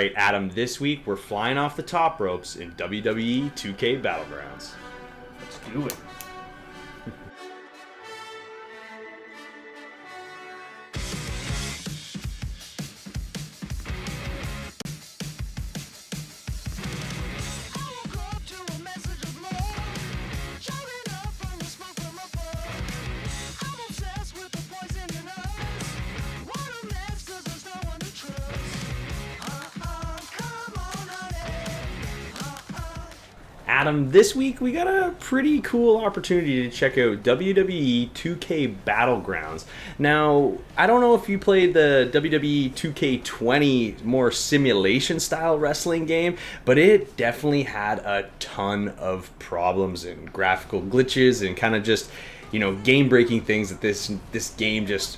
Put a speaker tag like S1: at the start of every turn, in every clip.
S1: right, Adam, this week we're flying off the top ropes in WWE 2K Battlegrounds.
S2: Let's do it.
S1: Adam, this week we got a pretty cool opportunity to check out WWE 2K Battlegrounds. Now, I don't know if you played the WWE 2K20 more simulation style wrestling game, but it definitely had a ton of problems and graphical glitches and kind of just, game breaking things that this game just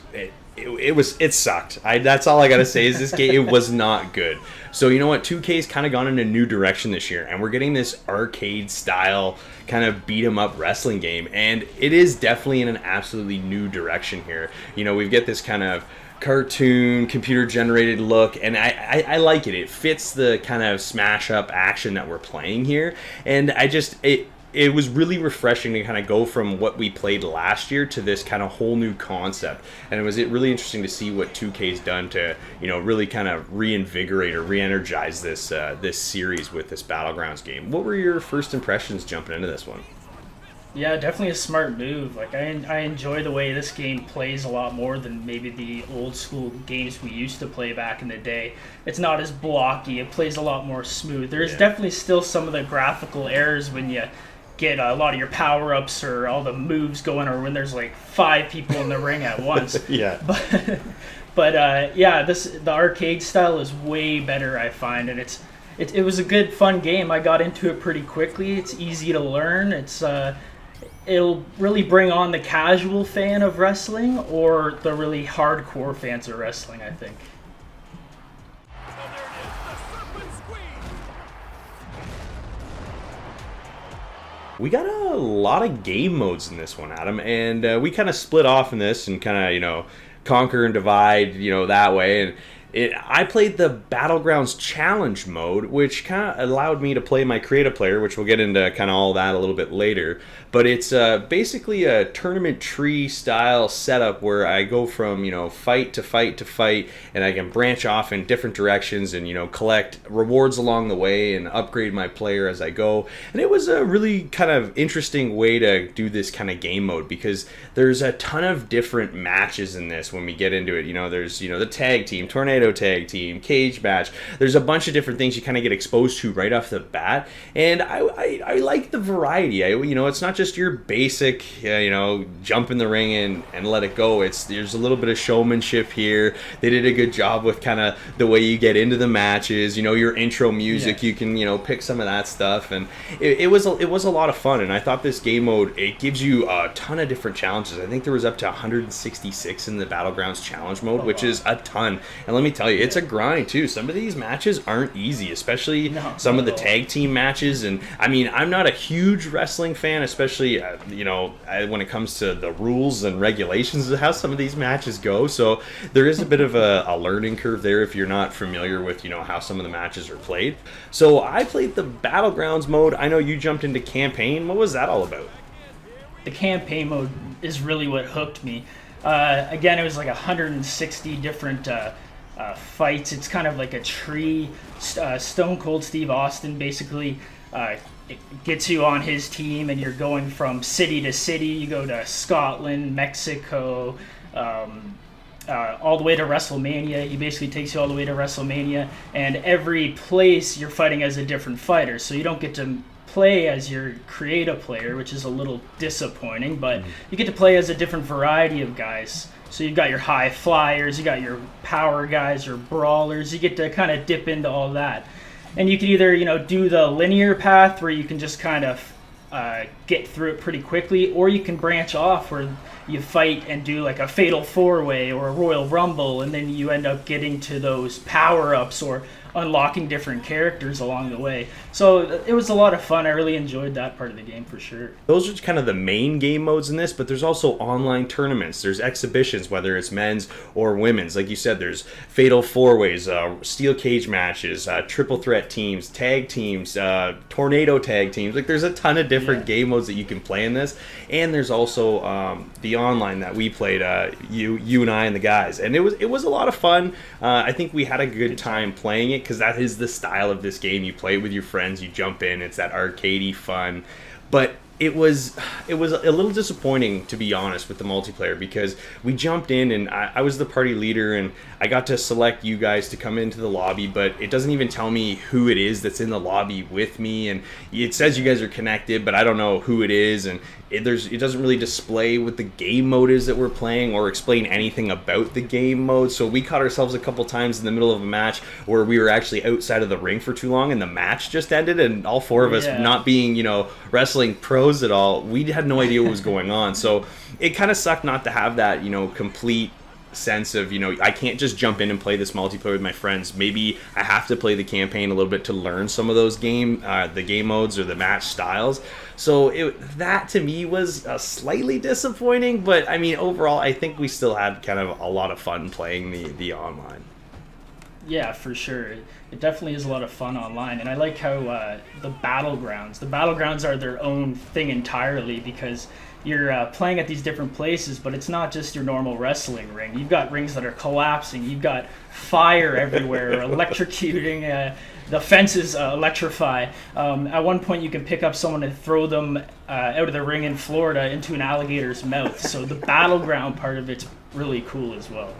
S1: it sucked. That's all I gotta say is this game, it was not good. So you know what, 2K's kind of gone in a new direction this year, and we're getting this arcade style kind of beat 'em up wrestling game, and it is definitely in an absolutely new direction here. We've got this kind of cartoon computer generated look, and I like it. It fits the kind of smash up action that we're playing here, and it was really refreshing to kind of go from what we played last year to this kind of whole new concept. And it was really interesting to see what 2K's done to, really kind of reinvigorate or re-energize this series with this Battlegrounds game. What were your first impressions jumping into this one?
S2: Yeah, definitely a smart move. Like I enjoy the way this game plays a lot more than maybe the old school games we used to play back in the day. It's not as blocky. It plays a lot more smooth. There's definitely still some of the graphical errors when you get a lot of your power-ups or all the moves going, or when there's like 5 people in the ring at once.
S1: Yeah.
S2: But the arcade style is way better, I find, and it was a good fun game. I got into it pretty quickly. It's easy to learn. It'll really bring on the casual fan of wrestling or the really hardcore fans of wrestling, I think.
S1: We got a lot of game modes in this one, Adam, and we kind of split off in this and kind of, conquer and divide, that way. And I played the Battlegrounds Challenge mode, which kind of allowed me to play my creative player, which we'll get into kind of all that a little bit later. But it's basically a tournament tree style setup where I go from, fight to fight to fight, and I can branch off in different directions and, collect rewards along the way and upgrade my player as I go. And it was a really kind of interesting way to do this kind of game mode, because there's a ton of different matches in this when we get into it. There's, the tag team, tornado tag team, cage match. There's a bunch of different things you kind of get exposed to right off the bat, and I like the variety. It's not just your basic jump in the ring and let it go. There's a little bit of showmanship here. They did a good job with kind of the way you get into the matches, your intro music. You can pick some of that stuff, and it was a lot of fun. And I thought this game mode, it gives you a ton of different challenges. I think there was up to 166 in the Battlegrounds Challenge mode, which is a ton. And let me tell you, it's a grind too. Some of these matches aren't easy, especially some of the tag team matches. And I mean, I'm not a huge wrestling fan, especially when it comes to the rules and regulations of how some of these matches go. So there is a bit of a learning curve there if you're not familiar with how some of the matches are played. So I played the Battlegrounds mode. I know you jumped into campaign. What was that all about?
S2: The campaign mode is really what hooked me. Again, it was like 160 different fights. It's kind of like a tree. Stone Cold Steve Austin basically it gets you on his team, and you're going from city to city. You go to Scotland, Mexico, all the way to WrestleMania. He basically takes you all the way to WrestleMania, and every place you're fighting as a different fighter, so you don't get to play as your creative player, which is a little disappointing, but you get to play as a different variety of guys. So you've got your high flyers, you got your power guys, your brawlers. You get to kind of dip into all that. And you can either, do the linear path where you can just kind of get through it pretty quickly, or you can branch off where you fight and do like a fatal 4-way or a Royal Rumble, and then you end up getting to those power-ups or unlocking different characters along the way. So it was a lot of fun. I really enjoyed that part of the game for sure.
S1: Those are kind of the main game modes in this, but there's also online tournaments. There's exhibitions, whether it's men's or women's. Like you said, there's fatal four-ways, steel cage matches, triple threat teams, tag teams, tornado tag teams. Like there's a ton of different game modes that you can play in this. And there's also the online that we played, you and I and the guys. And it was a lot of fun. I think we had a good time playing it because that is the style of this game. You play it with your friends, you jump in, it's that arcadey fun. But it was a little disappointing, to be honest, with the multiplayer, because we jumped in and I was the party leader and I got to select you guys to come into the lobby, but it doesn't even tell me who it is that's in the lobby with me, and it says you guys are connected, but I don't know who it is, and it doesn't really display what the game mode is that we're playing or explain anything about the game mode. So we caught ourselves a couple times in the middle of a match where we were actually outside of the ring for too long and the match just ended, and all four of us not being, wrestling pros at all, we had no idea what was going on. So it kind of sucked not to have that, complete sense of, I can't just jump in and play this multiplayer with my friends. Maybe I have to play the campaign a little bit to learn some of those the game modes or the match styles. So that to me was slightly disappointing, but I mean overall I think we still had kind of a lot of fun playing the online.
S2: Yeah, for sure. It definitely is a lot of fun online, and I like how the battlegrounds are their own thing entirely, because you're playing at these different places, but it's not just your normal wrestling ring. You've got rings that are collapsing. You've got fire everywhere, electrocuting. The fences electrify. At one point, you can pick up someone and throw them out of the ring in Florida into an alligator's mouth. So the battleground part of it's really cool as well.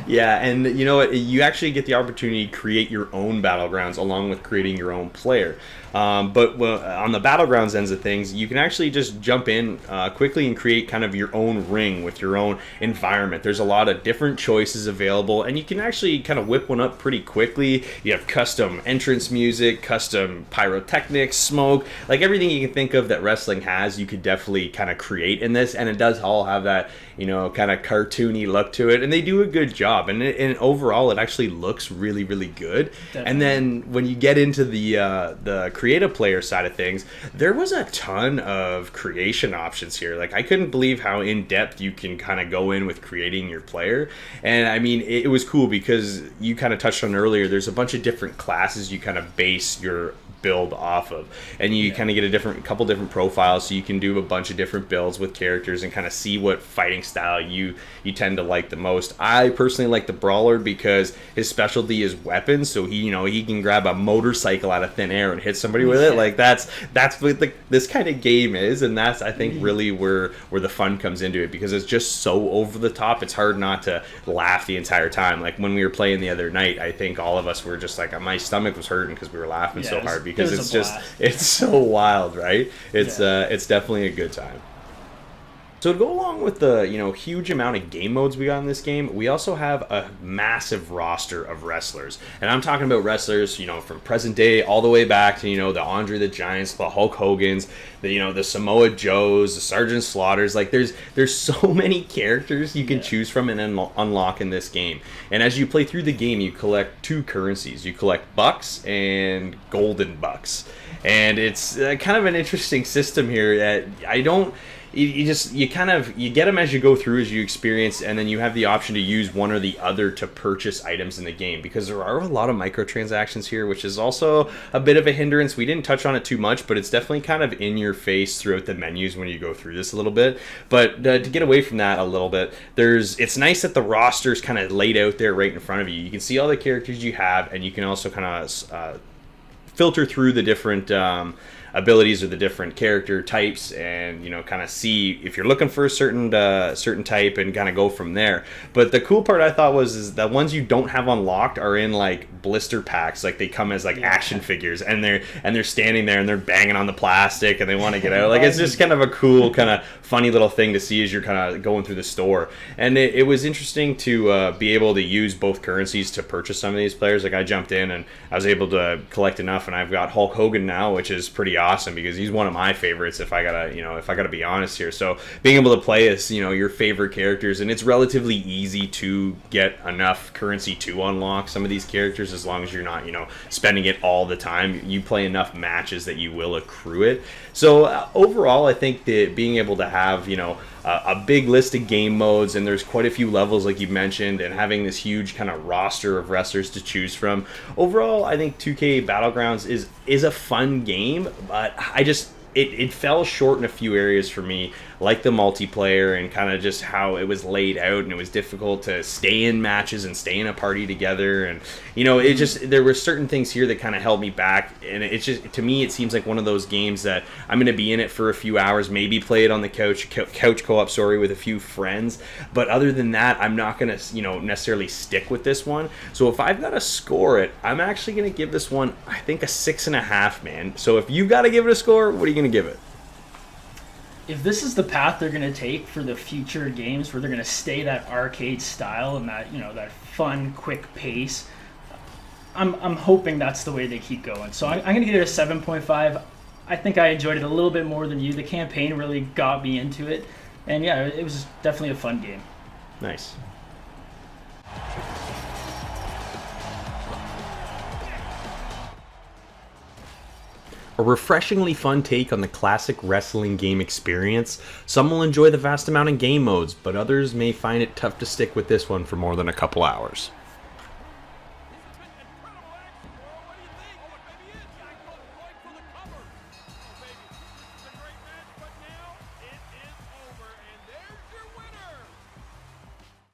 S1: Yeah, and you know what? You actually get the opportunity to create your own battlegrounds along with creating your own player. But on the battlegrounds ends of things, you can actually just jump in quickly and create kind of your own ring with your own environment. There's a lot of different choices available, and you can actually kind of whip one up pretty quickly. You have custom entrance music, custom pyrotechnics, smoke, like everything you can think of that wrestling has, you could definitely kind of create in this, and it does all have that, kind of cartoony look to it, and they do a good job, and overall it actually looks really, really good. Definitely. And then when you get into the creative player side of things, there was a ton of creation options here. Like, I couldn't believe how in-depth you can kind of go in with creating your player. And I mean, it was cool because you kind of touched on earlier, there's a bunch of different classes you kind of base your build off of, and you kind of get a couple different profiles, so you can do a bunch of different builds with characters and kind of see what fighting style you tend to like the most. I personally like the brawler because his specialty is weapons, so he can grab a motorcycle out of thin air and hit somebody with it. Like that's what this kind of game is, and that's, I think, really where the fun comes into it, because it's just so over the top. It's hard not to laugh the entire time. Like when we were playing the other night, I think all of us were just like, my stomach was hurting because we were laughing so hard, because it's so wild, right? It's definitely a good time. So to go along with the huge amount of game modes we got in this game, we also have a massive roster of wrestlers, and I'm talking about wrestlers from present day all the way back to the Andre the Giants, the Hulk Hogan's, the Samoa Joes, the Sergeant Slaughters. Like there's so many characters you can choose from and unlock in this game. And as you play through the game, you collect two currencies. You collect bucks and golden bucks, and it's kind of an interesting system here that you get them as you go through, as you experience, and then you have the option to use one or the other to purchase items in the game, because there are a lot of microtransactions here, which is also a bit of a hindrance. We didn't touch on it too much, but it's definitely kind of in your face throughout the menus when you go through this a little bit. But to get away from that a little bit, it's nice that the roster's kind of laid out there right in front of you. You can see all the characters you have, and you can also kind of filter through the different abilities or the different character types, and kind of see if you're looking for a certain type, and kind of go from there. But the cool part I thought is the ones you don't have unlocked are in like blister packs. Like they come as like action figures, and they're standing there and they're banging on the plastic and they want to get out. Like it's just kind of a cool, kind of funny little thing to see as you're kind of going through the store. And it was interesting to be able to use both currencies to purchase some of these players. Like I jumped in and I was able to collect enough, and I've got Hulk Hogan now, which is pretty awesome because he's one of my favorites. If I gotta be honest here, so being able to play as your favorite characters, and it's relatively easy to get enough currency to unlock some of these characters as long as you're not spending it all the time. You play enough matches that you will accrue it. So overall, I think that being able to have a big list of game modes, and there's quite a few levels like you mentioned, and having this huge kind of roster of wrestlers to choose from. Overall, I think 2K Battlegrounds is a fun game, but it fell short in a few areas for me, like the multiplayer and kind of just how it was laid out, and it was difficult to stay in matches and stay in a party together, and there were certain things here that kind of held me back, and it's just, to me, it seems like one of those games that I'm going to be in it for a few hours, maybe play it on the couch co-op, with a few friends, but other than that, I'm not going to necessarily stick with this one. So if I've got to score it, I'm actually going to give this one, I think, a 6.5, man. So if you've got to give it a score, what are you going to give it?
S2: If this is the path they're going to take for the future games, where they're going to stay that arcade style and that that fun, quick pace, I'm hoping that's the way they keep going. So I'm going to give it a 7.5. I think I enjoyed it a little bit more than you. The campaign really got me into it, and yeah, it was definitely a fun game.
S1: Nice. A refreshingly fun take on the classic wrestling game experience. Some will enjoy the vast amount of game modes, but others may find it tough to stick with this one for more than a couple hours.